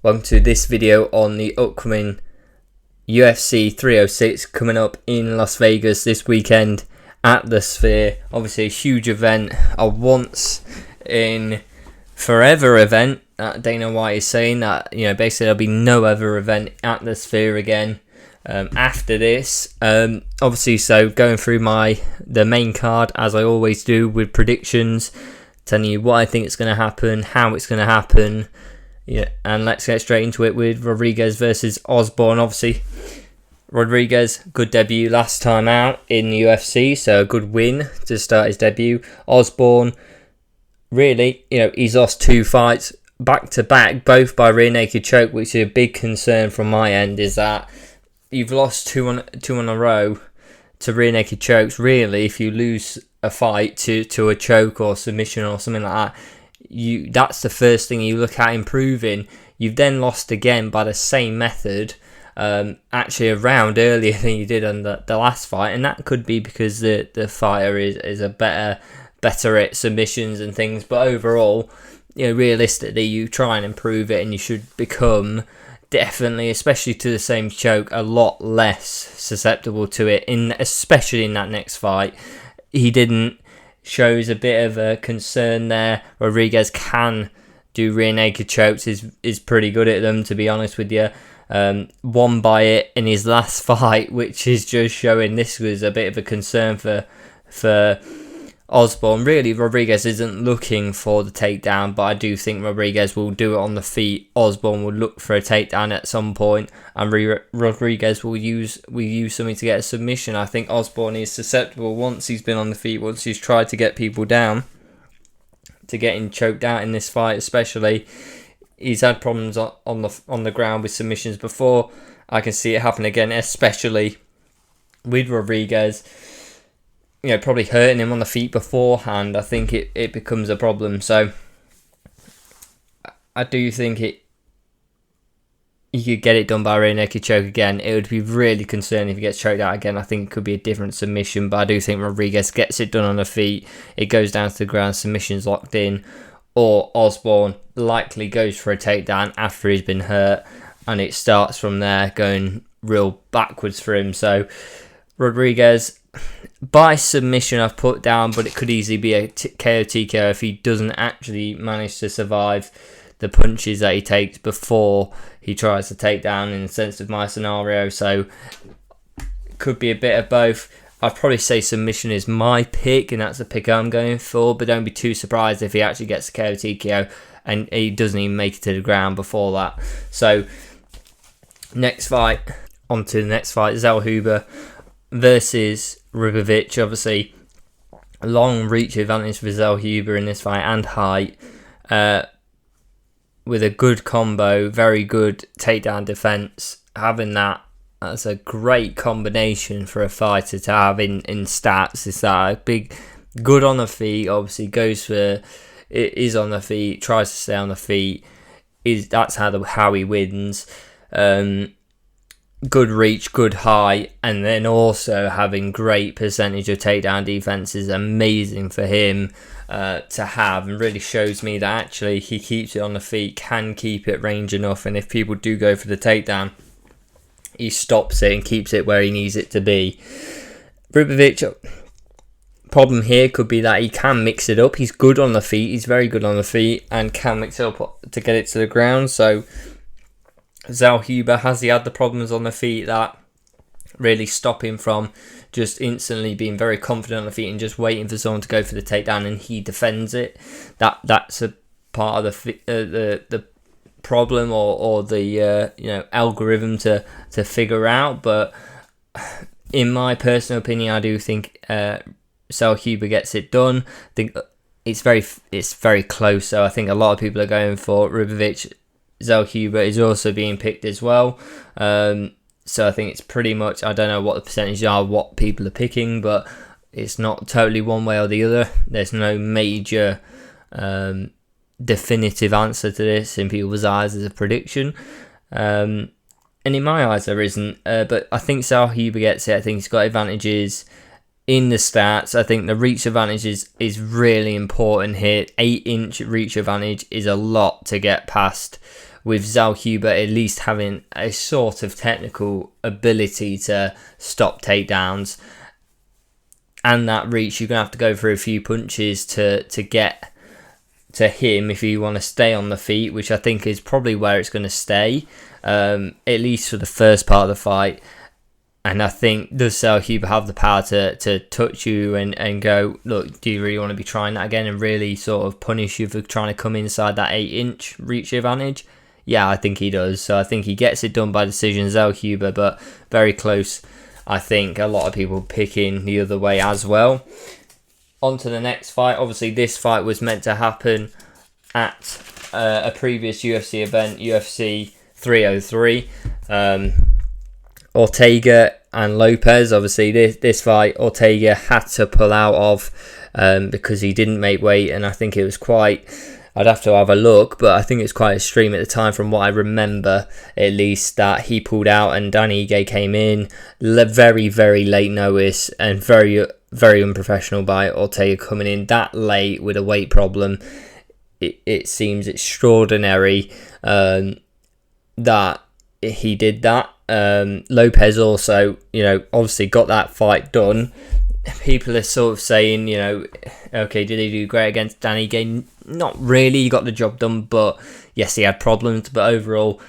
Welcome to this video on the upcoming UFC 306 coming up in Las Vegas this weekend at the Sphere. Obviously a huge event, a once in forever event. Dana White is saying that, basically there'll be no other event at the Sphere again after this. Obviously, so going through the main card as I always do with predictions, telling you what I think is going to happen, how it's going to happen. Yeah, and let's get straight into it with Rodriguez versus Osborne. Obviously, Rodriguez, good debut last time out in the UFC, so a good win to start his debut. Osborne, really, he's lost 2 fights back to back, both by rear naked choke, which is a big concern from my end, is that you've lost two in a row to rear naked chokes. Really, if you lose a fight to a choke or submission or something like that, that's the first thing you look at improving. You've then lost again by the same method, actually a round earlier than you did on the last fight, and that could be because the fighter is a better at submissions and things. But overall, realistically, you try and improve it, and you should become definitely, especially to the same choke, a lot less susceptible to it. Especially in that next fight, he didn't. Shows a bit of a concern there. Rodriguez can do rear naked chokes, is pretty good at them, to be honest with you. Won by it in his last fight, which is just showing this was a bit of a concern for Osborne. Really, Rodriguez isn't looking for the takedown, but I do think Rodriguez will do it on the feet. Osborne will look for a takedown at some point, and Rodriguez will use something to get a submission. I think Osborne is susceptible once he's been on the feet, once he's tried to get people down, to getting choked out in this fight especially. He's had problems on the ground with submissions before. I can see it happen again, especially with Rodriguez. Probably hurting him on the feet beforehand. I think it becomes a problem. So I do think he could get it done by a rear naked choke again. It would be really concerning if he gets choked out again. I think it could be a different submission, but I do think Rodriguez gets it done on the feet. It goes down to the ground, submission's locked in, or Osborne likely goes for a takedown after he's been hurt, and it starts from there, going real backwards for him. So Rodriguez, by submission I've put down, but it could easily be a KO TKO if he doesn't actually manage to survive the punches that he takes before he tries to take down, in the sense of my scenario. So could be a bit of both. I'd probably say submission is my pick, and that's the pick I'm going for, but don't be too surprised if he actually gets a KO TKO and he doesn't even make it to the ground before that. So next fight, on to the next fight, Zellhuber versus Ribovic. Obviously, a long reach advantage for Zellhuber in this fight, and height, with a good combo, very good takedown defense. Having that's a great combination for a fighter to have in stats. Is that a big, good on the feet? Obviously, is on the feet, tries to stay on the feet. That's how he wins. Good reach, good height, and then also having great percentage of takedown defense is amazing for him to have, and really shows me that actually he keeps it on the feet, can keep it range enough, and if people do go for the takedown, he stops it and keeps it where he needs it to be. Ribovic, problem here could be that he can mix it up. He's good on the feet, he's very good on the feet, and can mix it up to get it to the ground. So Zellhuber, has he had the problems on the feet that really stop him from just instantly being very confident on the feet and just waiting for someone to go for the takedown, and he defends it? That's a part of the problem or the algorithm to figure out. But in my personal opinion, I do think Zellhuber gets it done. I think it's very close. So I think a lot of people are going for Ribovic. Zellhuber is also being picked as well. So I think it's pretty much, I don't know what the percentages are, what people are picking, but it's not totally one way or the other. There's no major definitive answer to this in people's eyes as a prediction. And in my eyes there isn't. But I think Zellhuber gets it. I think he's got advantages in the stats. I think the reach advantage is really important here. 8-inch reach advantage is a lot to get past with Zal Huber at least having a sort of technical ability to stop takedowns. And that reach, you're going to have to go for a few punches to get to him if you want to stay on the feet, which I think is probably where it's going to stay, at least for the first part of the fight. And I think, does Zal Huber have the power to touch you and go, look, do you really want to be trying that again, and really sort of punish you for trying to come inside that 8-inch reach advantage? Yeah, I think he does. So I think he gets it done by decision, Zal Huber, but very close. I think a lot of people picking the other way as well. On to the next fight. Obviously, this fight was meant to happen at a previous UFC event, UFC 303. Ortega and Lopez. Obviously, this fight, Ortega had to pull out of because he didn't make weight, and I think it was quite... I'd have to have a look, but I think it's quite extreme at the time from what I remember, at least, that he pulled out and Dan Ige came in. Very, very late notice and very, very unprofessional by Ortega coming in that late with a weight problem. It seems extraordinary that he did that. Lopez also, obviously got that fight done. People are sort of saying, okay, did he do great against Dan Ige? Not really, he got the job done, but yes, he had problems. But overall,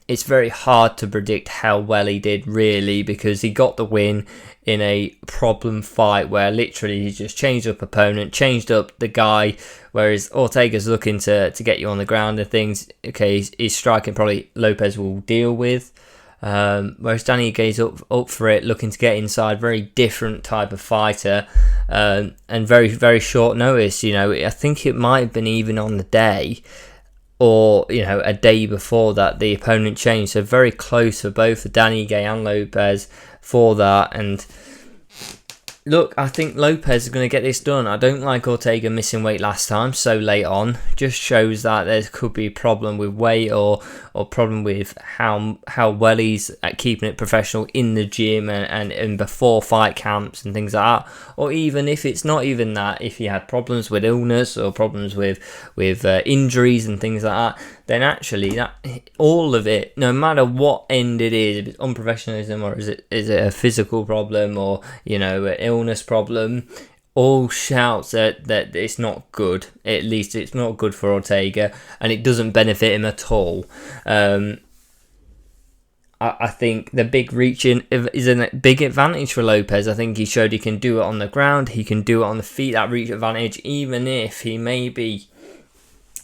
it's very hard to predict how well he did, really, because he got the win in a problem fight where literally he just changed up opponent, changed up the guy, whereas Ortega's looking to get you on the ground and things. Okay, he's striking, probably Lopez will deal with. Whereas Danny Igue's up for it, looking to get inside, very different type of fighter, and very, very short notice. I think it might have been even on the day, or a day before that, the opponent changed. So very close for both Danny Ige and Lopez for that. And look, I think Lopez is going to get this done. I don't like Ortega missing weight last time so late on. Just shows that there could be a problem with weight or problem with how well he's at keeping it professional in the gym and before fight camps and things like that. Or even if it's not even that, if he had problems with illness or problems with injuries and things like that, then actually that all of it, no matter what end it is, if it's unprofessionalism or is it a physical problem or an illness problem, all shouts that it's not good. At least it's not good for Ortega, and it doesn't benefit him at all. I think the big reaching is a big advantage for Lopez. I think he showed he can do it on the ground, he can do it on the feet, that reach advantage, even if he may be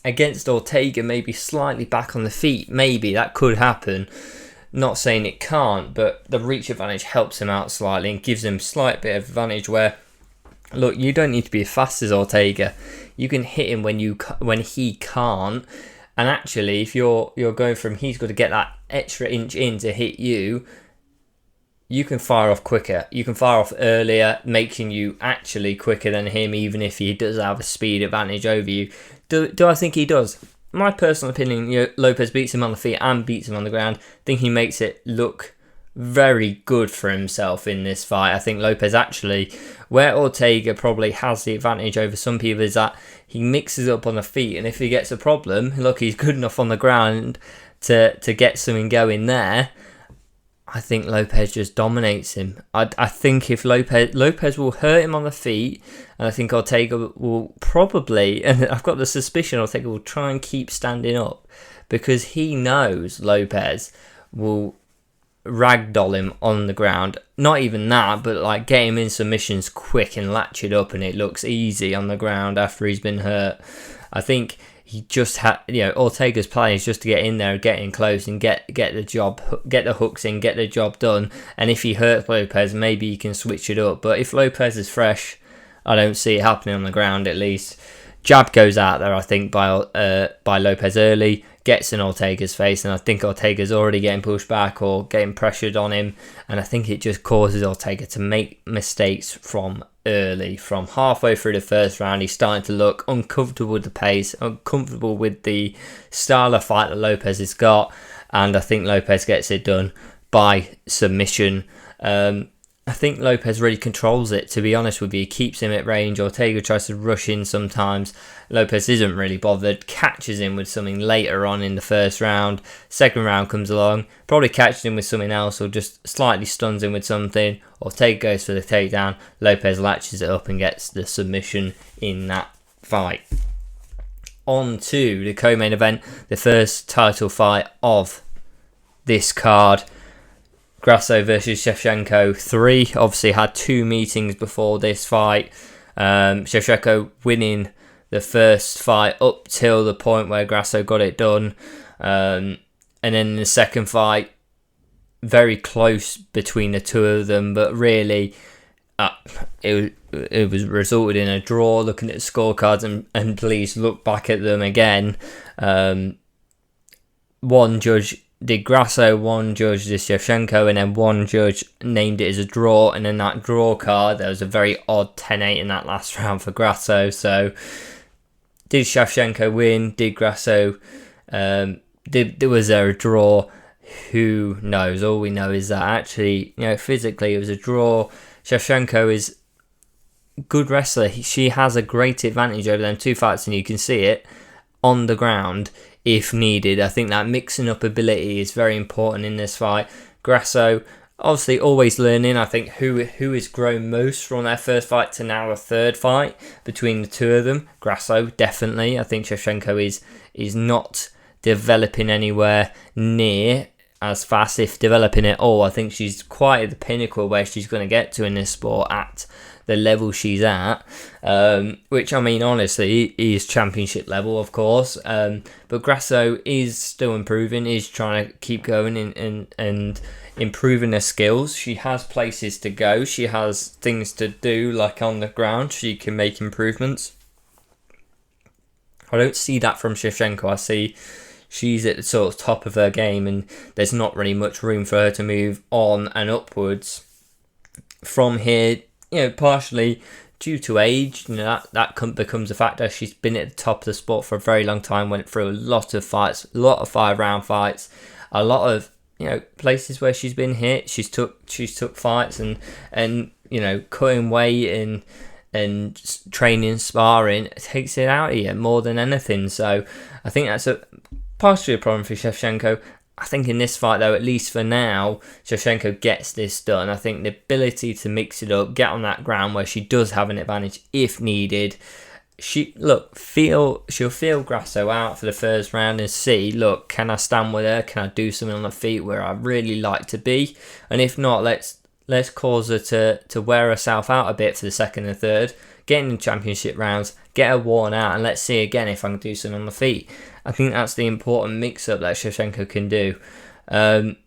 against Ortega, maybe slightly back on the feet. Maybe that could happen. Not saying it can't, but the reach advantage helps him out slightly and gives him a slight bit of advantage where, look, you don't need to be as fast as Ortega. You can hit him when he can't. And actually, if you're going from he's got to get that extra inch in to hit you, you can fire off quicker. You can fire off earlier, making you actually quicker than him, even if he does have a speed advantage over you. Do I think he does? My personal opinion, Lopez beats him on the feet and beats him on the ground. I think he makes it look very good for himself in this fight. I think Lopez actually, where Ortega probably has the advantage over some people, is that he mixes up on the feet, and if he gets a problem, look, he's good enough on the ground to get something going there. I think Lopez just dominates him. I think if Lopez will hurt him on the feet, and I think Ortega will probably, and I've got the suspicion Ortega will try and keep standing up, because he knows Lopez will ragdoll him on the ground. Not even that, but like get him in submissions quick and latch it up, and it looks easy on the ground after he's been hurt. I think he just had, Ortega's plan is just to get in there, get in close, and get the hooks in, get the job done. And if he hurts Lopez, maybe he can switch it up. But if Lopez is fresh, I don't see it happening on the ground at least. Jab goes out there, I think, by Lopez early, gets in Ortega's face, and I think Ortega's already getting pushed back or getting pressured on him, and I think it just causes Ortega to make mistakes from early. From halfway through the first round, he's starting to look uncomfortable with the pace, uncomfortable with the style of fight that Lopez has got, and I think Lopez gets it done by submission. I think Lopez really controls it, to be honest with you. He keeps him at range. Ortega tries to rush in sometimes. Lopez isn't really bothered, catches him with something later on in the first round. Second round comes along, probably catches him with something else or just slightly stuns him with something. Ortega goes for the takedown. Lopez latches it up and gets the submission in that fight. On to the co-main event, the first title fight of this card. Grasso versus Shevchenko 3. Obviously had 2 meetings before this fight. Shevchenko winning the first fight up till the point where Grasso got it done. And then the second fight, very close between the two of them, but really it was resulted in a draw. Looking at the scorecards, and please look back at them again. One judge did Grasso, one judge did Shevchenko, and then one judge named it as a draw. And in that draw card, there was a very odd 10-8 in that last round for Grasso. So, did Shevchenko win? Did Grasso? Was there a draw? Who knows? All we know is that actually, physically it was a draw. Shevchenko is a good wrestler. She has a great advantage over them 2 fights, and you can see it on the ground if needed. I think that mixing up ability is very important in this fight. Grasso, obviously always learning. I think who has grown most from their first fight to now a third fight between the two of them. Grasso, definitely. I think Shevchenko is not developing anywhere near as fast, if developing at all. I think she's quite at the pinnacle where she's going to get to in this sport at the level she's at, which, I mean, honestly, is championship level, of course. But Grasso is still improving, is trying to keep going and improving her skills. She has places to go. She has things to do, like on the ground. She can make improvements. I don't see that from Shevchenko. I see she's at the sort of top of her game, and there's not really much room for her to move on and upwards from here. Partially due to age, that becomes a factor. She's been at the top of the sport for a very long time, went through a lot of fights, a lot of 5-round fights, a lot of places where she's been hit. She's took fights and cutting weight and training, sparring takes it out of you more than anything. So I think that's partially a problem for Shevchenko. I think in this fight, though, at least for now, Shevchenko gets this done. I think the ability to mix it up, get on that ground where she does have an advantage if needed. She'll feel Grasso out for the first round and see, look, can I stand with her? Can I do something on the feet where I really like to be? And if not, let's cause her to wear herself out a bit for the second and third, get in championship rounds, get her worn out, and let's see again if I can do something on the feet. I think that's the important mix-up that Shevchenko can do. I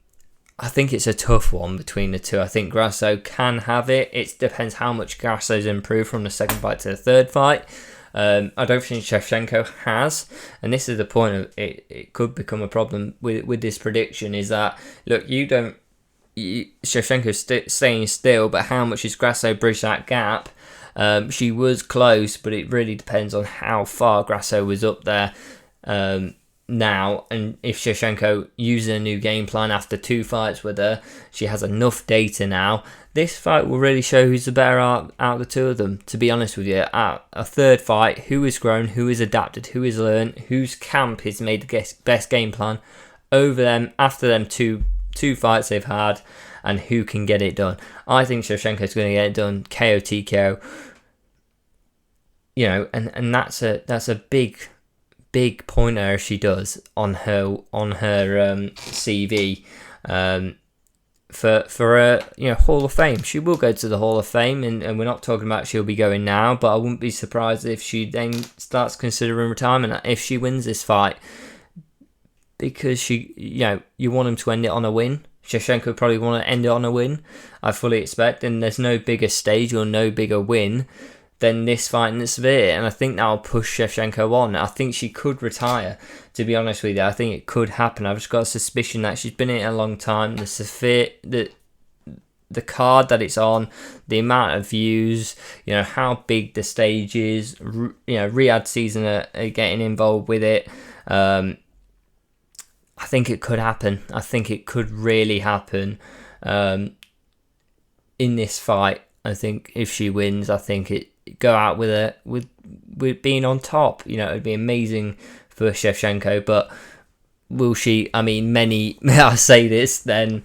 think it's a tough one between the two. I think Grasso can have it. It depends how much Grasso's improved from the second fight to the third fight. I don't think Shevchenko has, and this is the point of it. It could become a problem with this prediction. Is that, look, Shevchenko's staying still, but how much is Grasso bridge that gap? She was close, but it really depends on how far Grasso was up there now, and if Shevchenko uses a new game plan after 2 fights with her, she has enough data now. This fight will really show who's the better out of the two of them, to be honest with you. At a third fight, who has grown, who has adapted, who has learned, whose camp has made the best game plan over them after them two fights they've had, and who can get it done. I think Shevchenko's going to get it done, KO TKO. And that's a big pointer if she does on her CV for Hall of Fame. She will go to the Hall of Fame, and we're not talking about she'll be going now, but I wouldn't be surprised if she then starts considering retirement if she wins this fight, because you want him to end it on a win. Shevchenko probably want to end it on a win, I fully expect, and there's no bigger stage or no bigger win than this fight in the Sphere, and I think that'll push Shevchenko on. I think she could retire, to be honest with you. I think it could happen. I've just got a suspicion that she's been in it a long time. The Sphere, the card that it's on, the amount of views, how big the stage is, Riyadh season are getting involved with it. I think it could happen. I think it could really happen. in this fight. I think if she wins, I think it go out with being on top. You know, it'd be amazing for Shevchenko, but will she? I mean, I say this, then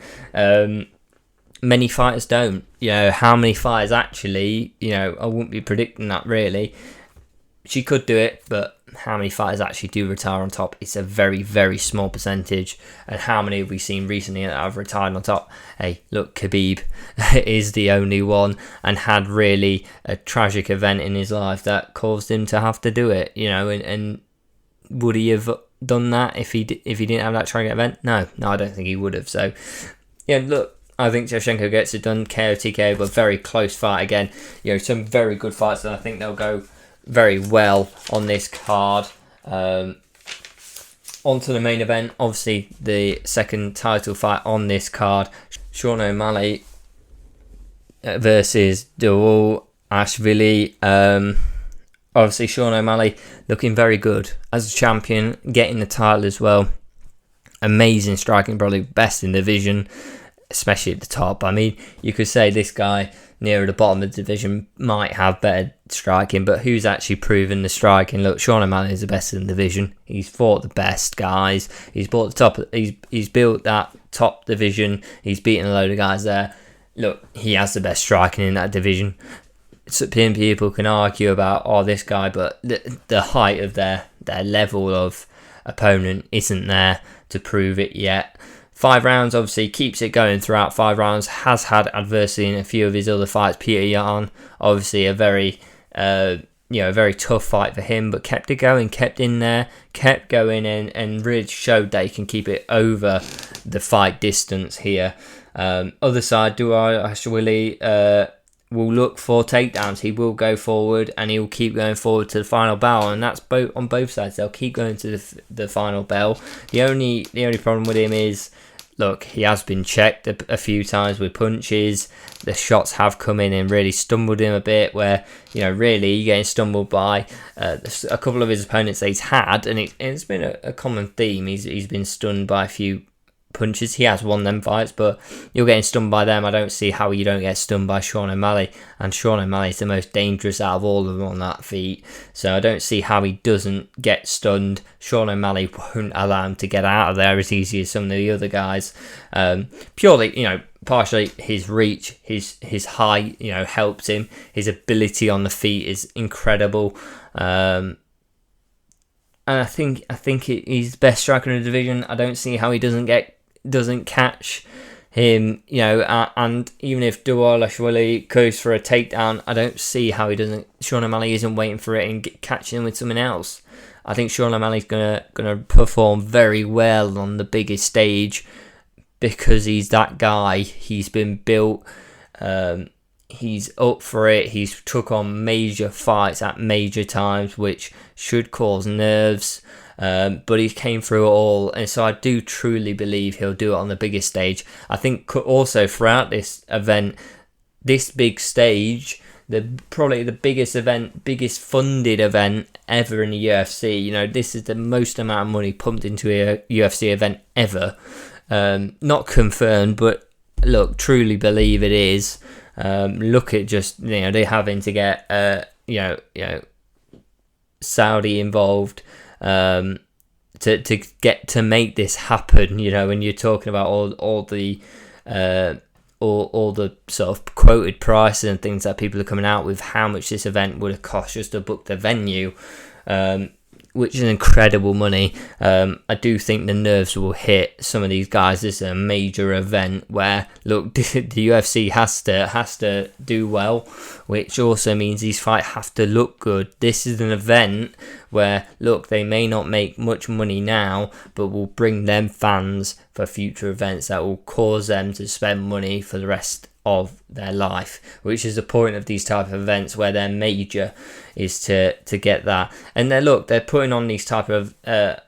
many fighters don't. You know, how many fighters actually? You know, I wouldn't be predicting that really. She could do it, but how many fighters actually do retire on top? It's a very, very small percentage. And how many have we seen recently that have retired on top? Hey, look, Khabib is the only one, and had really a tragic event in his life that caused him to have to do it. You know, and would he have done that if he didn't have that tragic event? No, I don't think he would have. So, yeah, look, I think Shevchenko gets it done. KO, TKO, but very close fight again. You know, some very good fights, and I think they'll go very well on this card. On to the main event, obviously the second title fight on this card, Sean O'Malley versus Dawal Ashvili. Obviously Sean O'Malley looking very good as a champion, getting the title as well. Amazing striking, probably best in the division, especially at the top. I mean, you could say this guy nearer the bottom of the division might have better striking, but who's actually proven the striking? Look, Sean O'Malley is the best in the division. He's fought the best guys. He's bought the top. He's built that top division. He's beaten a load of guys there. Look, he has the best striking in that division. Some people can argue about this guy, but the height of their level of opponent isn't there to prove it yet. 5 rounds, obviously, keeps it going throughout 5 rounds. Has had adversity in a few of his other fights. Peter Yan, obviously a very, very tough fight for him, but kept it going, kept in there, kept going, and really showed that he can keep it over the fight distance here. Other side, Dawal Ashvili will look for takedowns. He will go forward, and he will keep going forward to the final bell, and that's on both sides. They'll keep going to the final bell. The only problem with him is, look, he has been checked a few times with punches. The shots have come in and really stumbled him a bit, where, you know, really getting stumbled by a couple of his opponents that he's had, and it's been a common theme. He's been stunned by a few punches. He has won them fights, but you're getting stunned by them. I don't see how you don't get stunned by Sean O'Malley, and Sean O'Malley is the most dangerous out of all of them on that feet, so I don't see how he doesn't get stunned. Sean O'Malley won't allow him to get out of there as easy as some of the other guys. Purely, you know, partially his reach, his height, you know, helps him. His ability on the feet is incredible. And I think he's the best striker in the division. I don't see how he doesn't catch him, you know, and even if Dawal Ashvili goes for a takedown, I don't see how he doesn't. Sean O'Malley isn't waiting for it and catching him with something else. I think Sean O'Malley's gonna perform very well on the biggest stage because he's that guy. He's been built. He's up for it. He's took on major fights at major times, which should cause nerves. But he came through it all, and so I do truly believe he'll do it on the biggest stage. I think also throughout this event, this big stage, probably the biggest event, biggest funded event ever in the UFC. You know, this is the most amount of money pumped into a UFC event ever. Not confirmed, but look, truly believe it is. Look at just, you know, they're having to get Saudi involved to get to make this happen. You know, when you're talking about all the sort of quoted prices and things that people are coming out with, how much this event would have cost just to book the venue, which is incredible money. I do think the nerves will hit some of these guys. This is a major event where, look, the UFC has to do well, which also means these fights have to look good. This is an event where, look, they may not make much money now, but will bring them fans for future events that will cause them to spend money for the rest of their life, which is the point of these type of events, where they're major, is to get that. And they're putting on these type of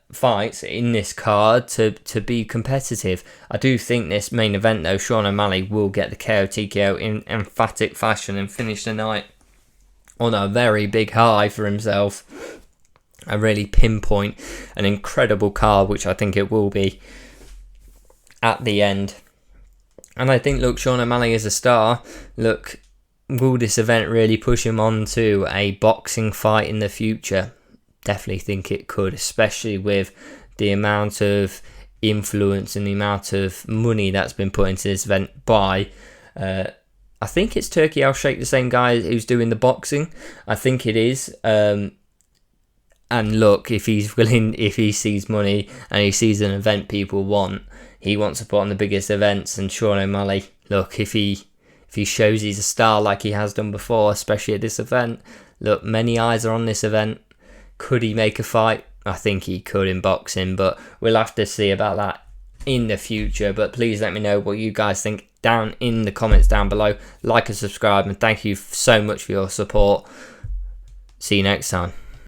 fights in this card to be competitive. I do think this main event, though, Sean O'Malley will get the KO TKO in emphatic fashion and finish the night on a very big high for himself. A really pinpoint, an incredible card, which I think it will be at the end. And I think, look, Sean O'Malley is a star. Look, will this event really push him on to a boxing fight in the future? Definitely think it could, especially with the amount of influence and the amount of money that's been put into this event by, I think it's Turkey Al Sheikh, the same guy who's doing the boxing. I think it is. And look, if he's willing, if he sees money and he sees an event people want, he wants to put on the biggest events. And Sean O'Malley, look, if he shows he's a star like he has done before, especially at this event, look, many eyes are on this event. Could he make a fight? I think he could in boxing, but we'll have to see about that in the future. But please let me know what you guys think down in the comments down below. Like and subscribe, and thank you so much for your support. See you next time.